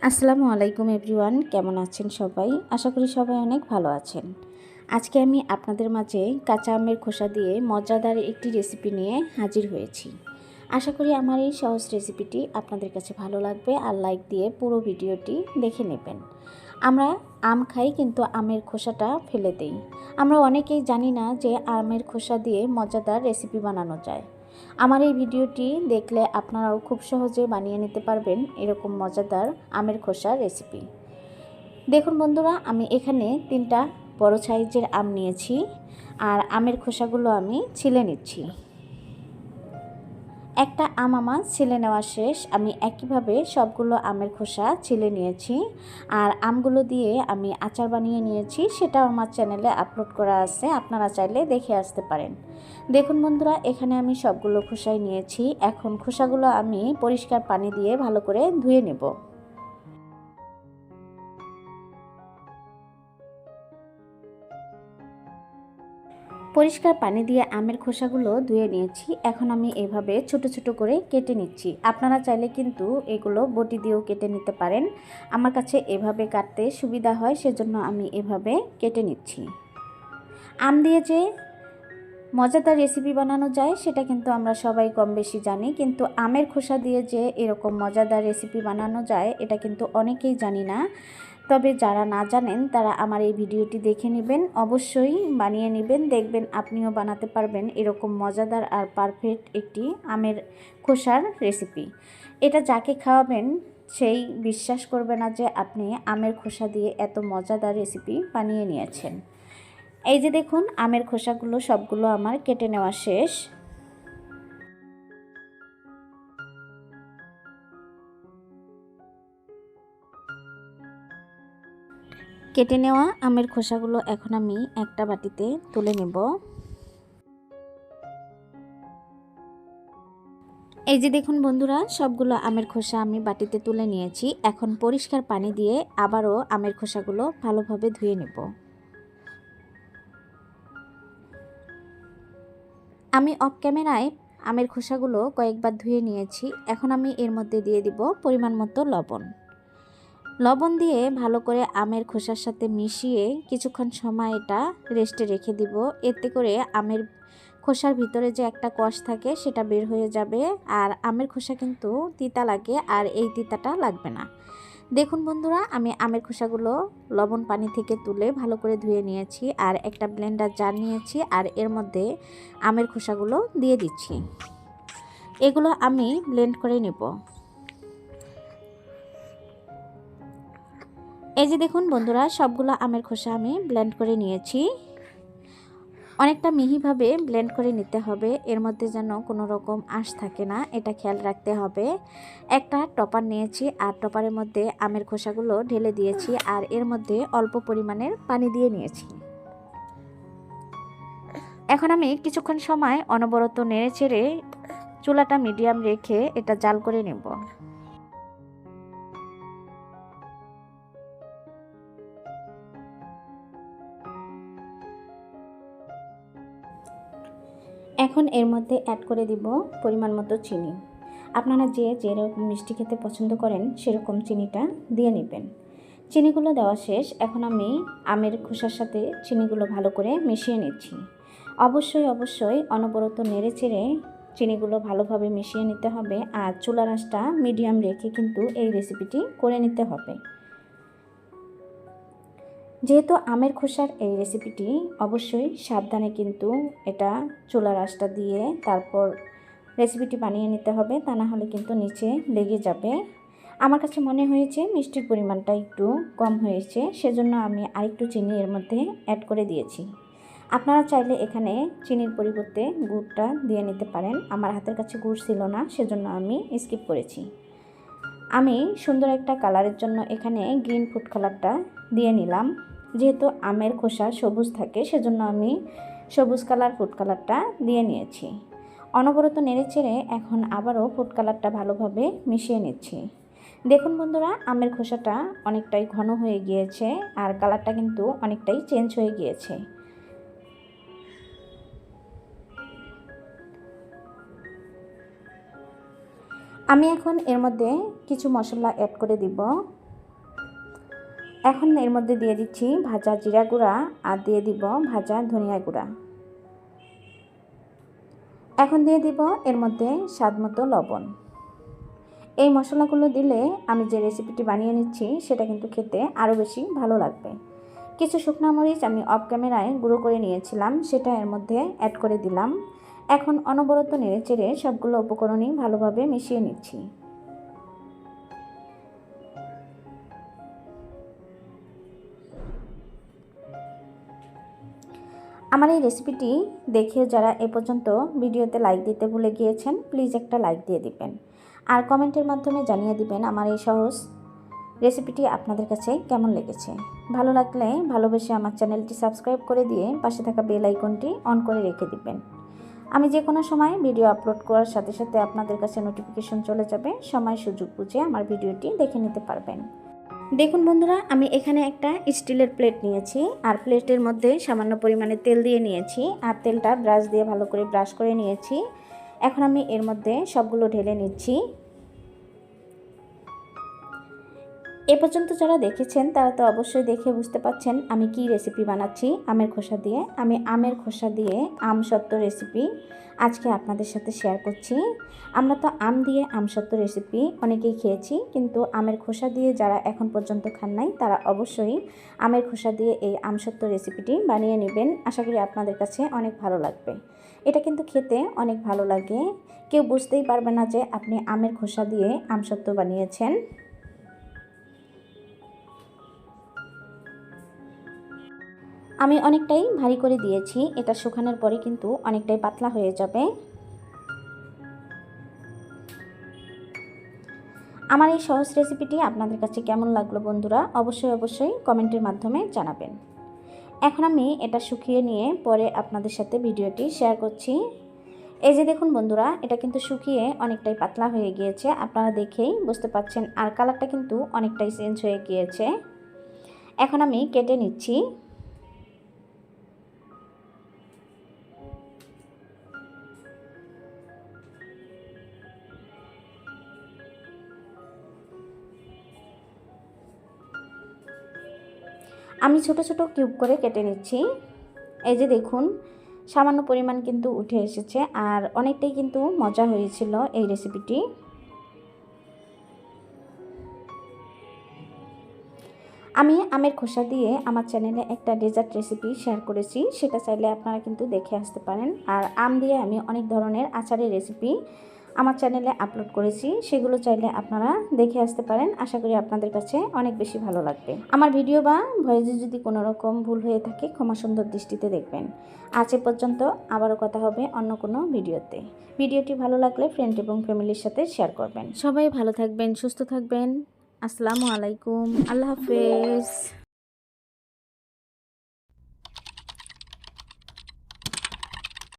আসসালামু আলাইকুম এভরিওয়ান, কেমন আছেন সবাই? আশা করি সবাই অনেক ভালো আছেন। আজকে আমি আপনাদের মাঝে কাঁচা আমের খোসা দিয়ে মজাদার একটি রেসিপি নিয়ে হাজির হয়েছি। আশা করি আমার এই সহজ রেসিপিটি আপনাদের কাছে ভালো লাগবে আর লাইক দিয়ে পুরো ভিডিওটি দেখে নেবেন। আমরা আম খাই কিন্তু আমের খোসাটা ফেলে দেই। আমরা অনেকেই জানি না যে আমের খোসা দিয়ে মজাদার রেসিপি বানানো যায়। আমার এই ভিডিওটি দেখলে আপনারাও খুব সহজে বানিয়ে নিতে পারবেন এরকম মজাদার আমের খোসার রেসিপি। দেখুন বন্ধুরা, আমি এখানে 3টা বড় সাইজের আম নিয়েছি আর আমের খোসাগুলো আমি ছিলে নিচ্ছি। একটা আম আমার ছিলে নেওয়া শেষ। আমি একইভাবে সবগুলো আমের খোসা ছিলে নিয়েছি আর আমগুলো দিয়ে আমি আচার বানিয়ে নিয়েছি। সেটাও আমার চ্যানেলে আপলোড করা আছে, আপনারা চাইলে দেখে আসতে পারেন। দেখুন বন্ধুরা, এখানে আমি সবগুলো খোসাই নিয়েছি। এখন খোসাগুলো আমি পরিষ্কার পানি দিয়ে ভালো করে ধুয়ে নেব। পরিষ্কার পানি দিয়ে আমের খোসাগুলো ধুয়ে নিয়েছি। এখন আমি এভাবে ছোট ছোট করে কেটে নিচ্ছি। আপনারা চাইলে কিন্তু এগুলো বটি দিয়েও কেটে নিতে পারেন। আমার কাছে এভাবে কাটতে সুবিধা হয়, সেজন্য আমি এভাবে কেটে নিচ্ছি। আম দিয়ে যে মজাদার রেসিপি বানানো যায় সেটা কিন্তু আমরা সবাই কম বেশি জানি, কিন্তু আমের খোসা দিয়ে যে এরকম মজাদার রেসিপি বানানো যায় এটা কিন্তু অনেকেই জানি না। তবে যারা না জানেন তারা আমার এই ভিডিওটি দেখে নেবেন, অবশ্যই বানিয়ে নেবেন, দেখবেন আপনিও বানাতে পারবেন এরকম মজাদার আর পারফেক্ট একটি আমের খোসার রেসিপি। এটা যাকে খাওয়াবেন সেই বিশ্বাস করবে না যে আপনি আমের খোসা দিয়ে এত মজাদার রেসিপি বানিয়ে নিয়েছেন। এই যে দেখুন, আমের খোসাগুলো সবগুলো আমার কেটে নেওয়া শেষ। কেটে নেওয়া আমের খোসাগুলো এখন আমি একটা বাটিতে তুলে নেব। এই যে দেখুন বন্ধুরা, সবগুলো আমের খোসা আমি বাটিতে তুলে নিয়েছি। এখন পরিষ্কার পানি দিয়ে আবারও আমের খোসাগুলো ভালোভাবে ধুয়ে নেব। আমি অফ ক্যামেরায় আমের খোসাগুলো কয়েকবার ধুয়ে নিয়েছি। এখন আমি এর মধ্যে দিয়ে দিব পরিমাণ মতো লবণ। লবণ দিয়ে ভালো করে আমের খোসার সাথে মিশিয়ে কিছুক্ষণ সময় এটা রেস্টে রেখে দিব। এতে করে আমের খোসার ভিতরে যে একটা কষ থাকে সেটা বের হয়ে যাবে। আর আমের খোসা কিন্তু তিতা লাগে, আর এই তিতাটা লাগবে না। দেখুন বন্ধুরা, আমি আমের খোসাগুলো লবণ পানি থেকে তুলে ভালো করে ধুয়ে নিয়েছি আর একটা ব্লেন্ডার জার নিয়েছি আর এর মধ্যে আমের খোসাগুলো দিয়ে দিচ্ছি। এগুলো আমি ব্লেন্ড করে নেব। এই যে দেখুন বন্ধুরা, সবগুলো আমের খোসা আমি ব্লেন্ড করে নিয়েছি। অনেকটা মিহিভাবে ব্লেন্ড করে নিতে হবে, এর মধ্যে যেন কোনো রকম আঁশ থাকে না, এটা খেয়াল রাখতে হবে। একটা টপার নিয়েছি আর টপারের মধ্যে আমের খোসাগুলো ঢেলে দিয়েছি আর এর মধ্যে অল্প পরিমাণের পানি দিয়ে নিয়েছি। এখন আমি কিছুক্ষণ সময় অনবরত নেড়েচেড়ে চুলাটা মিডিয়াম রেখে এটা জাল করে নেব। এখন এর মধ্যে অ্যাড করে দিব পরিমাণ মতো চিনি। আপনারা যে যেরকম মিষ্টি খেতে পছন্দ করেন সেরকম চিনিটা দিয়ে নেবেন। চিনিগুলো দেওয়া শেষ। এখন আমি আমের খোসার সাথে চিনিগুলো ভালো করে মিশিয়ে নিচ্ছি। অবশ্যই অনবরত নেড়েচেড়ে চিনিগুলো ভালোভাবে মিশিয়ে নিতে হবে আর চুলার আঁচটা মিডিয়াম রেখে কিন্তু এই রেসিপিটি করে নিতে হবে। যেহেতু আমের খোসার এই রেসিপিটি অবশ্যই সাবধানে কিন্তু এটা চুলার আঁচটা দিয়ে তারপর রেসিপিটি বানিয়ে নিতে হবে, তা না হলে কিন্তু নিচে লেগে যাবে। আমার কাছে মনে হয়েছে মিষ্টির পরিমাণটা একটু কম হয়েছে, সেজন্য আমি আরেকটু চিনি এর মধ্যে অ্যাড করে দিয়েছি। আপনারা চাইলে এখানে চিনির পরিবর্তে গুড়টা দিয়ে নিতে পারেন। আমার হাতের কাছে গুড় ছিল না, সেজন্য আমি স্কিপ করেছি। আমি সুন্দর একটা কালারের জন্য এখানে গ্রিন ফুড কালারটা দিয়ে নিলাম। যেহেতু আমের খোসা সবুজ থাকে সেজন্য আমি সবুজ কালার ফুড কালারটা দিয়ে নিয়েছি। অনবরত নেড়েচেড়ে এখন আবারও ফুড কালারটা ভালোভাবে মিশিয়ে নিচ্ছি। দেখুন বন্ধুরা, আমের খোসাটা অনেকটাই ঘন হয়ে গিয়েছে আর কালারটা কিন্তু অনেকটাই চেঞ্জ হয়ে গিয়েছে। আমি এখন এর মধ্যে কিছু মশলা অ্যাড করে দিব। এখন এর মধ্যে দিয়ে দিচ্ছি ভাজা জিরা গুঁড়া আর দিয়ে দিব ভাজা ধনিয়া গুঁড়া। এখন দিয়ে দিব এর মধ্যে স্বাদমতো লবণ। এই মশলাগুলো দিলে আমি যে রেসিপিটি বানিয়ে নিচ্ছি সেটা কিন্তু খেতে আরও বেশি ভালো লাগবে। কিছু শুকনো মরিচ আমি অফ ক্যামেরায় গুঁড়ো করে নিয়েছিলাম, সেটা এর মধ্যে অ্যাড করে দিলাম। এখন অনবরত নেড়েচেড়ে সবগুলো উপকরণই ভালোভাবে মিশিয়ে নিচ্ছি। আমার এই রেসিপিটি দেখে যারা এ পর্যন্ত ভিডিওতে লাইক দিতে ভুলে গিয়েছেন, প্লিজ একটা লাইক দিয়ে দিবেন আর কমেন্টের মাধ্যমে জানিয়ে দিবেন আমার এই সহজ রেসিপিটি আপনাদের কাছে কেমন লেগেছে। ভালো লাগলে ভালোবেসে আমার চ্যানেলটি সাবস্ক্রাইব করে দিয়ে পাশে থাকা বেল আইকনটি অন করে রেখে দিবেন। আমি যে কোনো সময় ভিডিও আপলোড করার সাথে সাথে আপনাদের কাছে নোটিফিকেশন চলে যাবে, সময় সুযোগ বুঝে আমার ভিডিওটি দেখে নিতে পারবেন। দেখুন বন্ধুরা, আমি এখানে একটা স্টিলের প্লেট নিয়েছি আর প্লেটের মধ্যে সামান্য পরিমাণে তেল দিয়ে নিয়েছি আর তেলটা ব্রাশ দিয়ে ভালো করে ব্রাশ করে নিয়েছি। এখন আমি এর মধ্যে সবগুলো ঢেলে নিচ্ছি। এ পর্যন্ত যারা দেখেছেন তারা তো অবশ্যই দেখে বুঝতে পারছেন আমি কি রেসিপি বানাচ্ছি আমের খোসা দিয়ে। আমি আমের খোসা দিয়ে আমসত্ত্ব রেসিপি আজকে আপনাদের সাথে শেয়ার করছি। আমরা তো আম দিয়ে আমসত্ত্ব রেসিপি অনেকেই খেয়েছি, কিন্তু আমের খোসা দিয়ে যারা এখন পর্যন্ত খান নাই তারা অবশ্যই আমের খোসা দিয়ে এই আমসত্ত্ব রেসিপিটি বানিয়ে নেবেন। আশা করি আপনাদের কাছে অনেক ভালো লাগবে। এটা কিন্তু খেতে অনেক ভালো লাগে, কেউ বুঝতেই পারবে না যে আপনি আমের খোসা দিয়ে আমসত্ত্ব বানিয়েছেন। আমি অনেকটাই ভারী করে দিয়েছি, এটা শুকানোর পরে কিন্তু অনেকটাই পাতলা হয়ে যাবে। আমার এই সহজ রেসিপিটি আপনাদের কাছে কেমন লাগলো বন্ধুরা, অবশ্যই কমেন্টের মাধ্যমে জানাবেন। এখন আমি এটা শুকিয়ে নিয়ে পরে আপনাদের সাথে ভিডিওটি শেয়ার করছি। এই যে দেখুন বন্ধুরা, এটা কিন্তু শুকিয়ে অনেকটাই পাতলা হয়ে গিয়েছে, আপনারা দেখেই বুঝতে পাচ্ছেন। আর কালারটা কিন্তু অনেকটাই চেঞ্জ হয়ে গিয়েছে। এখন আমি কেটে নিচ্ছি। আমি ছোট ছোট কিউব করে কেটে নিচ্ছি। এই যে দেখুন, সামান্য পরিমাণ কিন্তু উঠে এসেছে আর অনেকটাই কিন্তু মজা হয়েছিল এই রেসিপিটি। আমি আমের খোসা দিয়ে আমার চ্যানেলে একটা ডেজার্ট রেসিপি শেয়ার করেছি, সেটা চাইলে আপনারা কিন্তু দেখে আসতে পারেন। আর আম দিয়ে আমি অনেক ধরনের আচারের রেসিপি আমার চ্যানেলে আপলোড করেছি, সেগুলো চাইলে আপনারা দেখে আসতে পারেন। আশা করি আপনাদের কাছে অনেক বেশি ভালো লাগবে। আমার ভিডিও বা ভয়েসে যদি কোনো রকম ভুল হয়ে থাকে ক্ষমা সুন্দর দৃষ্টিতে দেখবেন। আজ এ পর্যন্ত, আবারও কথা হবে অন্য কোনো ভিডিওতে। ভিডিওটি ভালো লাগলে ফ্রেন্ড এবং ফ্যামিলির সাথে শেয়ার করবেন। সবাই ভালো থাকবেন, সুস্থ থাকবেন। আসসালামু আলাইকুম, আল্লাহ হাফেজ।